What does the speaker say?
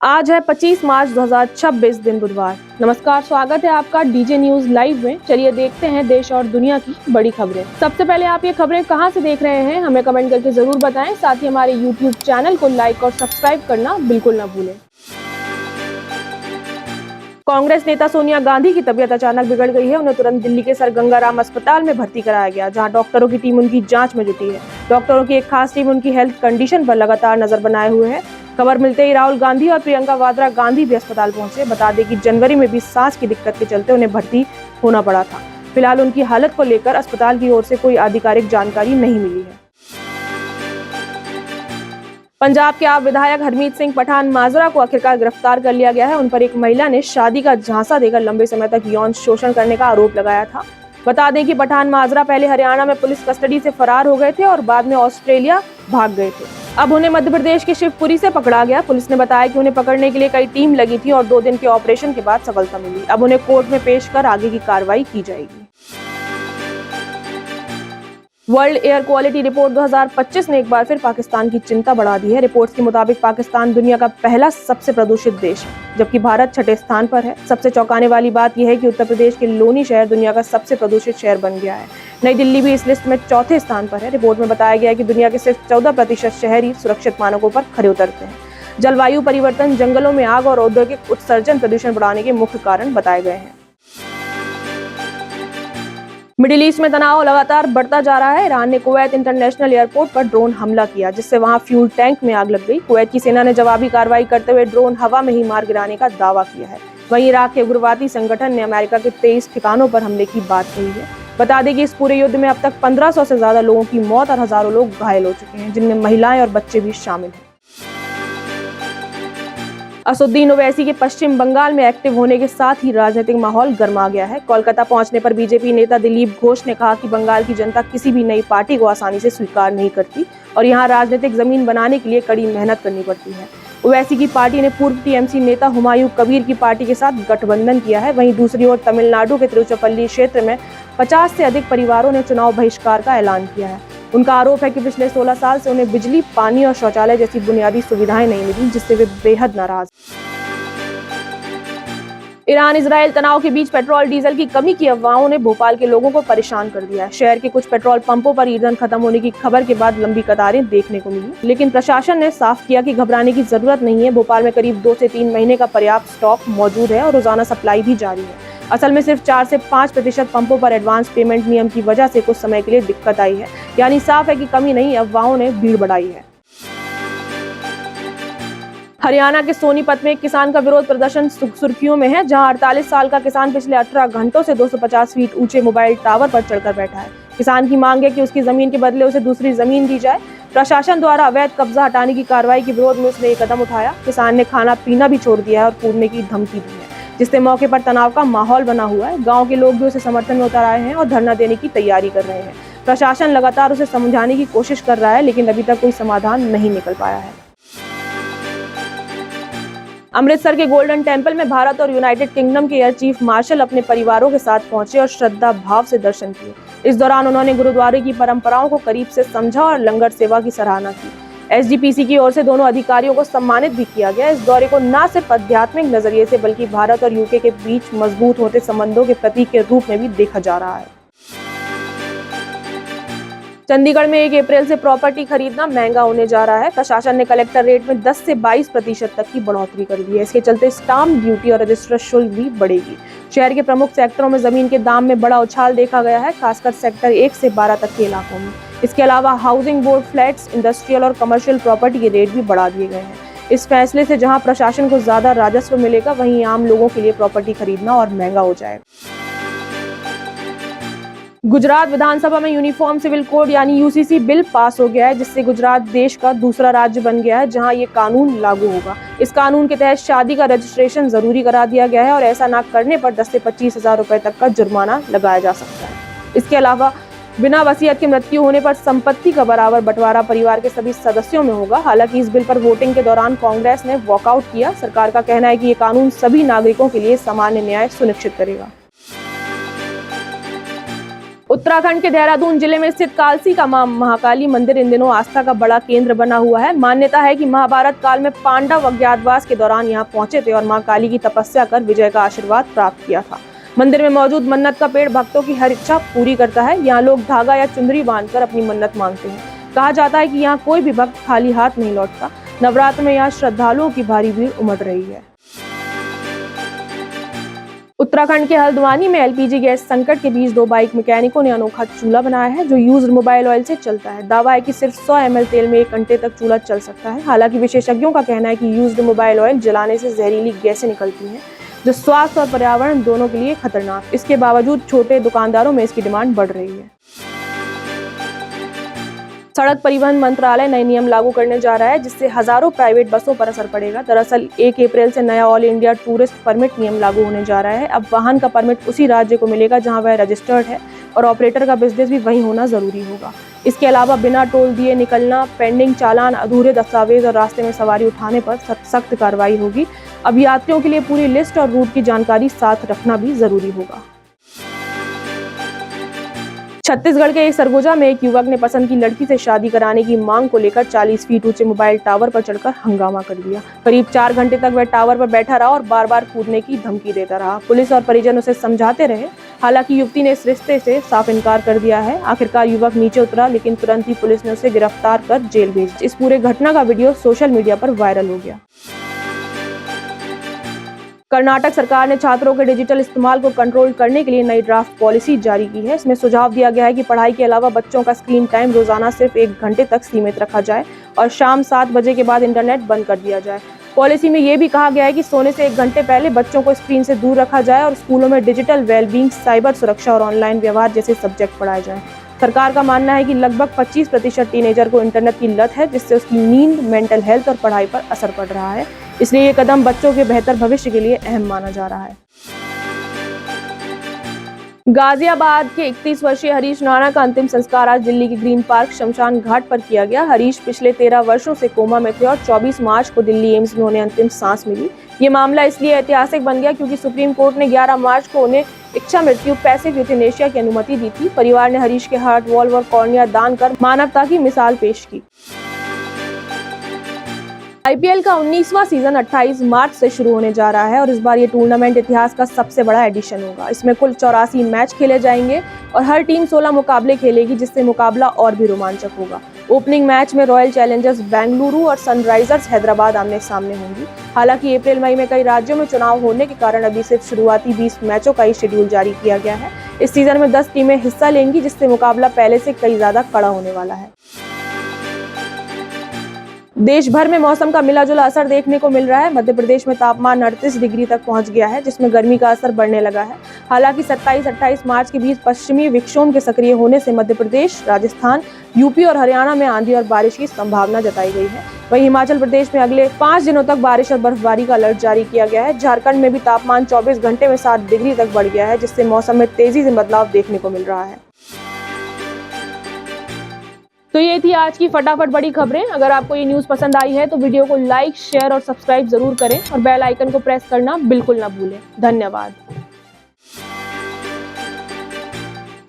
आज है 25 मार्च 2026 दिन बुधवार। नमस्कार, स्वागत है आपका डीजे न्यूज लाइव में। चलिए देखते हैं देश और दुनिया की बड़ी खबरें। सबसे पहले आप ये खबरें कहां से देख रहे हैं हमें कमेंट करके जरूर बताएं। साथ ही हमारे यूट्यूब चैनल को लाइक और सब्सक्राइब करना बिल्कुल ना भूलें। कांग्रेस नेता सोनिया गांधी की तबीयत अचानक बिगड़ गई है। उन्हें तुरंत दिल्ली के सर गंगाराम अस्पताल में भर्ती कराया गया, जहां डॉक्टरों की टीम उनकी जांच में जुटी है। डॉक्टरों की एक खास टीम उनकी हेल्थ कंडीशन पर लगातार नजर बनाए हुए है। खबर मिलते ही राहुल गांधी और प्रियंका वाड्रा गांधी भी अस्पताल पहुंचे। बता दें कि जनवरी में भी सांस की दिक्कत के चलते उन्हें भर्ती होना पड़ा था। फिलहाल उनकी हालत को लेकर अस्पताल की ओर से कोई आधिकारिक जानकारी नहीं मिली है। पंजाब के आप विधायक हरमीत सिंह पठान माजरा को आखिरकार गिरफ्तार कर लिया गया है। उन पर एक महिला ने शादी का झांसा देकर लंबे समय तक यौन शोषण करने का आरोप लगाया था। बता दें कि पठान माजरा पहले हरियाणा में पुलिस कस्टडी से फरार हो गए थे और बाद में ऑस्ट्रेलिया भाग गए थे। अब उन्हें मध्य प्रदेश के शिवपुरी से पकड़ा गया। पुलिस ने बताया कि उन्हें पकड़ने के लिए कई टीम लगी थी और 2 दिन के ऑपरेशन के बाद सफलता मिली। अब उन्हें कोर्ट में पेश कर आगे की कार्रवाई की जाएगी। वर्ल्ड एयर क्वालिटी रिपोर्ट 2025 ने एक बार फिर पाकिस्तान की चिंता बढ़ा दी है। रिपोर्ट्स के मुताबिक पाकिस्तान दुनिया का पहला सबसे प्रदूषित देश है, जबकि भारत छठे स्थान पर है। सबसे चौंकाने वाली बात यह है कि उत्तर प्रदेश के लोनी शहर दुनिया का सबसे प्रदूषित शहर बन गया है। नई दिल्ली भी इस लिस्ट में चौथे स्थान पर है। रिपोर्ट में बताया गया है कि दुनिया के सिर्फ 14% शहर ही सुरक्षित मानकों पर खरे उतरते हैं। जलवायु परिवर्तन, जंगलों में आग और औद्योगिक उत्सर्जन प्रदूषण बढ़ाने के मुख्य कारण बताए गए हैं। मिडिल ईस्ट में तनाव लगातार बढ़ता जा रहा है। ईरान ने कुवैत इंटरनेशनल एयरपोर्ट पर ड्रोन हमला किया, जिससे वहां फ्यूल टैंक में आग लग गई। कुवैत की सेना ने जवाबी कार्रवाई करते हुए ड्रोन हवा में ही मार गिराने का दावा किया है। वहीं इराक के उग्रवादी संगठन ने अमेरिका के 23 ठिकानों पर हमले की बात कही है। बता दें कि इस पूरे युद्ध में अब तक 1500 से ज्यादा लोगों की मौत और हजारों लोग घायल हो चुके हैं, जिनमें महिलाएं और बच्चे भी शामिल हैं। असदुद्दीन ओवैसी के पश्चिम बंगाल में एक्टिव होने के साथ ही राजनीतिक माहौल गर्मा गया है। कोलकाता पहुंचने पर बीजेपी नेता दिलीप घोष ने कहा कि बंगाल की जनता किसी भी नई पार्टी को आसानी से स्वीकार नहीं करती और यहां राजनीतिक जमीन बनाने के लिए कड़ी मेहनत करनी पड़ती है। ओवैसी की पार्टी ने पूर्व टीएमसी नेता हुमायूं कबीर की पार्टी के साथ गठबंधन किया है। वहीं दूसरी ओर तमिलनाडु के तिरुचिरापल्ली क्षेत्र में 50 से अधिक परिवारों ने चुनाव बहिष्कार का ऐलान किया है। उनका आरोप है कि पिछले 16 साल से उन्हें बिजली, पानी और शौचालय जैसी बुनियादी सुविधाएं नहीं मिली, जिससे वे बेहद नाराज। ईरान इजराइल तनाव के बीच पेट्रोल डीजल की कमी की अफवाहों ने भोपाल के लोगों को परेशान कर दिया है। शहर के कुछ पेट्रोल पंपों पर ईंधन खत्म होने की खबर के बाद लंबी कतारें देखने को मिली, लेकिन प्रशासन ने साफ किया कि घबराने की जरूरत नहीं है। भोपाल में करीब 2 से 3 महीने का पर्याप्त स्टॉक मौजूद है और रोजाना सप्लाई भी जारी है। असल में सिर्फ 4 से 5% पंपों पर एडवांस पेमेंट नियम की वजह से कुछ समय के लिए दिक्कत आई है। यानी साफ है कि कमी नहीं, अफवाहों ने भीड़ बढ़ाई है। हरियाणा के सोनीपत में एक किसान का विरोध प्रदर्शन सुर्खियों में है, जहां 48 साल का किसान पिछले 18 घंटों से 250 फीट ऊंचे मोबाइल टावर पर चढ़कर बैठा है। किसान की मांग है कि उसकी जमीन के बदले उसे दूसरी जमीन दी जाए। प्रशासन द्वारा अवैध कब्जा हटाने की कार्रवाई के विरोध में उसने एक कदम उठाया। किसान ने खाना पीना भी छोड़ दिया है और कूदने की धमकी दी है, जिससे मौके पर तनाव का माहौल बना हुआ है। गाँव के लोग भी उसे समर्थन में उतर आए हैं और धरना देने की तैयारी कर रहे हैं। प्रशासन लगातार उसे समझाने की कोशिश कर रहा है, लेकिन अभी तक कोई समाधान नहीं निकल पाया है। अमृतसर के गोल्डन टेम्पल में भारत और यूनाइटेड किंगडम के एयर चीफ मार्शल अपने परिवारों के साथ पहुंचे और श्रद्धा भाव से दर्शन किए। इस दौरान उन्होंने गुरुद्वारे की परंपराओं को करीब से समझा और लंगर सेवा की सराहना की। एसजीपीसी की ओर से दोनों अधिकारियों को सम्मानित भी किया गया। इस दौरे को न सिर्फ आध्यात्मिक नजरिए से बल्कि भारत और यूके के बीच मजबूत होते संबंधों के प्रतीक के रूप में भी देखा जा रहा है। चंडीगढ़ में 1 अप्रैल से प्रॉपर्टी खरीदना महंगा होने जा रहा है। प्रशासन ने कलेक्टर रेट में 10 से 22% तक की बढ़ोतरी कर दी है। इसके चलते स्टाम्प ड्यूटी और रजिस्टर शुल्क भी बढ़ेगी। शहर के प्रमुख सेक्टरों में जमीन के दाम में बड़ा उछाल देखा गया है, खासकर सेक्टर 1 से 12 तक के इलाकों में। इसके अलावा हाउसिंग बोर्ड फ्लैट्स, इंडस्ट्रियल और कमर्शियल प्रॉपर्टी के रेट भी बढ़ा दिए गए हैं। इस फैसले से जहां प्रशासन को ज्यादा राजस्व मिलेगा, वहीं आम लोगों के लिए प्रॉपर्टी खरीदना और महंगा हो जाएगा। गुजरात विधानसभा में यूनिफॉर्म सिविल कोड यानी यूसीसी बिल पास हो गया है, जिससे गुजरात देश का दूसरा राज्य बन गया है जहां ये कानून लागू होगा। इस कानून के तहत शादी का रजिस्ट्रेशन जरूरी करा दिया गया है और ऐसा न करने पर 10 से 25 हजार रुपए तक का जुर्माना लगाया जा सकता है। इसके अलावा बिना वसीयत की मृत्यु होने पर संपत्ति का बराबर बंटवारा परिवार के सभी सदस्यों में होगा। हालांकि इस बिल पर वोटिंग के दौरान कांग्रेस ने वॉकआउट किया। सरकार का कहना है कि ये कानून सभी नागरिकों के लिए सामान्य न्याय सुनिश्चित करेगा। उत्तराखंड के देहरादून जिले में स्थित कालसी का मां महाकाली मंदिर इन दिनों आस्था का बड़ा केंद्र बना हुआ है। मान्यता है कि महाभारत काल में पांडव अज्ञातवास के दौरान यहां पहुंचे थे और मां काली की तपस्या कर विजय का आशीर्वाद प्राप्त किया था। मंदिर में मौजूद मन्नत का पेड़ भक्तों की हर इच्छा पूरी करता है। यहाँ लोग धागा या चुनरी बांधकर अपनी मन्नत मांगते हैं। कहा जाता है कि यहाँ कोई भी भक्त खाली हाथ नहीं लौटता। नवरात्र में यहाँ श्रद्धालुओं की भारी भीड़ उमड़ रही है। उत्तराखंड के हल्द्वानी में एलपीजी गैस संकट के बीच 2 बाइक मैकेनिकों ने अनोखा चूल्हा बनाया है जो यूज्ड मोबाइल ऑयल से चलता है। दावा है कि सिर्फ 100 ml तेल में 1 घंटे तक चूल्हा चल सकता है। हालांकि विशेषज्ञों का कहना है कि यूज्ड मोबाइल ऑयल जलाने से जहरीली गैसें निकलती हैं जो स्वास्थ्य और पर्यावरण दोनों के लिए खतरनाक। इसके बावजूद छोटे दुकानदारों में इसकी डिमांड बढ़ रही है। सड़क परिवहन मंत्रालय नए नियम लागू करने जा रहा है जिससे हजारों प्राइवेट बसों पर असर पड़ेगा। दरअसल 1 अप्रैल से नया ऑल इंडिया टूरिस्ट परमिट नियम लागू होने जा रहा है। अब वाहन का परमिट उसी राज्य को मिलेगा जहां वह रजिस्टर्ड है और ऑपरेटर का बिजनेस भी वहीं होना जरूरी होगा। इसके अलावा बिना टोल दिए निकलना, पेंडिंग चालान, अधूरे दस्तावेज और रास्ते में सवारी उठाने पर सख्त कार्रवाई होगी। अब यात्रियों के लिए पूरी लिस्ट और रूट की जानकारी साथ रखना भी जरूरी होगा। छत्तीसगढ़ के सरगुजा में एक युवक ने पसंद की लड़की से शादी कराने की मांग को लेकर 40 फीट ऊंचे मोबाइल टावर पर चढ़कर हंगामा कर दिया। करीब 4 घंटे तक वह टावर पर बैठा रहा और बार-बार कूदने की धमकी देता रहा। पुलिस और परिजन उसे समझाते रहे। हालांकि युवती ने इस रिश्ते से साफ इनकार कर दिया है। आखिरकार युवक नीचे उतरा लेकिन तुरंत ही पुलिस ने उसे गिरफ्तार कर जेल भेज दिया। इस पूरे घटना का वीडियो सोशल मीडिया पर वायरल हो गया। कर्नाटक सरकार ने छात्रों के डिजिटल इस्तेमाल को कंट्रोल करने के लिए नई ड्राफ्ट पॉलिसी जारी की है। इसमें सुझाव दिया गया है कि पढ़ाई के अलावा बच्चों का स्क्रीन टाइम रोजाना सिर्फ 1 घंटे तक सीमित रखा जाए और शाम 7 बजे के बाद इंटरनेट बंद कर दिया जाए। पॉलिसी में यह भी कहा गया है कि सोने से 1 घंटे पहले बच्चों को स्क्रीन से दूर रखा जाए और स्कूलों में डिजिटल वेलबींग, साइबर सुरक्षा और ऑनलाइन व्यवहार जैसे सब्जेक्ट पढ़ाए जाएं। सरकार का मानना है कि लगभग 25% टीनेजर को इंटरनेट की लत है जिससे उसकी नींद, मेंटल हेल्थ और पढ़ाई पर असर पड़ रहा है। इसलिए ये कदम बच्चों के बेहतर भविष्य के लिए अहम माना जा रहा है। गाजियाबाद के 31 वर्षीय हरीश राणा का अंतिम संस्कार आज दिल्ली के ग्रीन पार्क शमशान घाट पर किया गया। हरीश पिछले 13 वर्षों से कोमा में थे और 24 मार्च को दिल्ली एम्स में उन्हें अंतिम सांस मिली। ये मामला इसलिए ऐतिहासिक बन गया क्योंकि सुप्रीम कोर्ट ने 11 मार्च को उन्हें इच्छा मृत्यु पैसिव यूथेनेशिया की अनुमति दी थी। परिवार ने हरीश के हार्ट, वॉल्व और कॉर्निया दान कर मानवता की मिसाल पेश की। आईपीएल का 19वां सीजन 28 मार्च से शुरू होने जा रहा है और इस बार ये टूर्नामेंट इतिहास का सबसे बड़ा एडिशन होगा। इसमें कुल 84 मैच खेले जाएंगे और हर टीम 16 मुकाबले खेलेगी जिससे मुकाबला और भी रोमांचक होगा। ओपनिंग मैच में रॉयल चैलेंजर्स बेंगलुरु और सनराइजर्स हैदराबाद आमने सामने होंगी। हालांकि अप्रैल मई में कई राज्यों में चुनाव होने के कारण अभी सिर्फ शुरुआती 20 मैचों का ही शेड्यूल जारी किया गया है। इस सीजन में 10 टीमें हिस्सा लेंगी जिससे मुकाबला पहले से कई ज्यादा कड़ा होने वाला है। देश भर में मौसम का मिला-जुला असर देखने को मिल रहा है। मध्य प्रदेश में तापमान 38 डिग्री तक पहुंच गया है जिसमें गर्मी का असर बढ़ने लगा है। हालांकि 27-28 मार्च के बीच पश्चिमी विक्षोभ के सक्रिय होने से मध्य प्रदेश, राजस्थान, यूपी और हरियाणा में आंधी और बारिश की संभावना जताई गई है। वहीं हिमाचल प्रदेश में अगले 5 दिनों तक बारिश और बर्फबारी का अलर्ट जारी किया गया है। झारखंड में भी तापमान 24 घंटे में 7 डिग्री तक बढ़ गया है जिससे मौसम में तेजी से बदलाव देखने को मिल रहा है। तो ये थी आज की फटाफट बड़ी खबरें। अगर आपको ये न्यूज़ पसंद आई है तो वीडियो को लाइक, शेयर और सब्सक्राइब जरूर करें और बेल आइकन को प्रेस करना बिल्कुल ना भूलें। धन्यवाद।